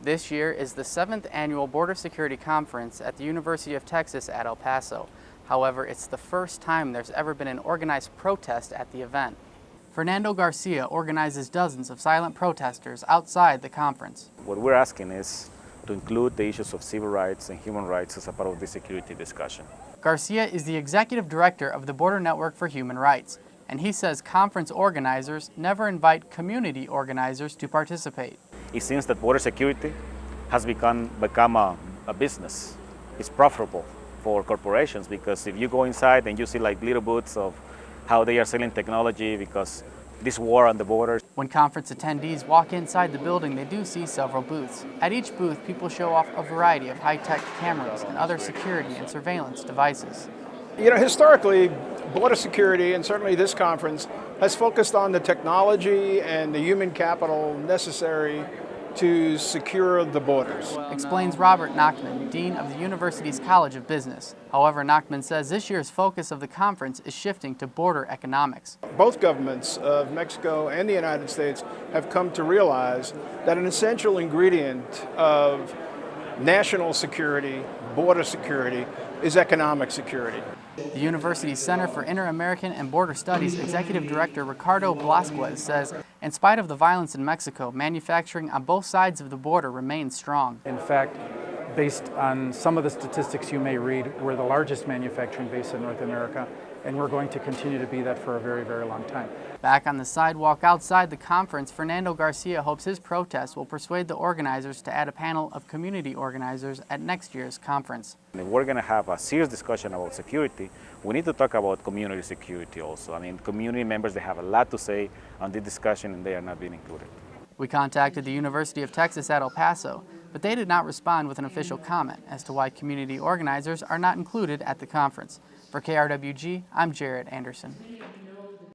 This year is the 7th annual Border Security Conference at the University of Texas at El Paso. However, it's the first time there's ever been an organized protest at the event. Fernando Garcia organizes dozens of silent protesters outside the conference. What we're asking is to include the issues of civil rights and human rights as a part of the security discussion. Garcia is the executive director of the Border Network for Human Rights, and he says conference organizers never invite community organizers to participate. It seems that border security has become a business. It's profitable for corporations because if you go inside and you see like little booths of how they are selling technology because this war on the borders. When conference attendees walk inside the building, they do see several booths. At each booth, people show off a variety of high-tech cameras and other security and surveillance devices. You know, historically, border security, and certainly this conference, has focused on the technology and the human capital necessary to secure the borders. Explains Robert Nachtmann, Dean of the university's College of Business. However, Nachtmann says this year's focus of the conference is shifting to border economics. Both governments of Mexico and the United States have come to realize that an essential ingredient of national security, border security, is economic security. The university's Center for Inter-American and Border Studies Executive Director Richardo Blazquez says, in spite of the violence in Mexico, manufacturing on both sides of the border remains strong. In fact, based on some of the statistics you may read, we're the largest manufacturing base in North America, and we're going to continue to be that for a very, very long time. Back on the sidewalk outside the conference, Fernando Garcia hopes his protest will persuade the organizers to add a panel of community organizers at next year's conference. If we're going to have a serious discussion about security, we need to talk about community security also. I mean, community members, they have a lot to say on this discussion and they are not being included. We contacted the University of Texas at El Paso, but they did not respond with an official comment as to why community organizers are not included at the conference. For KRWG, I'm Andersen.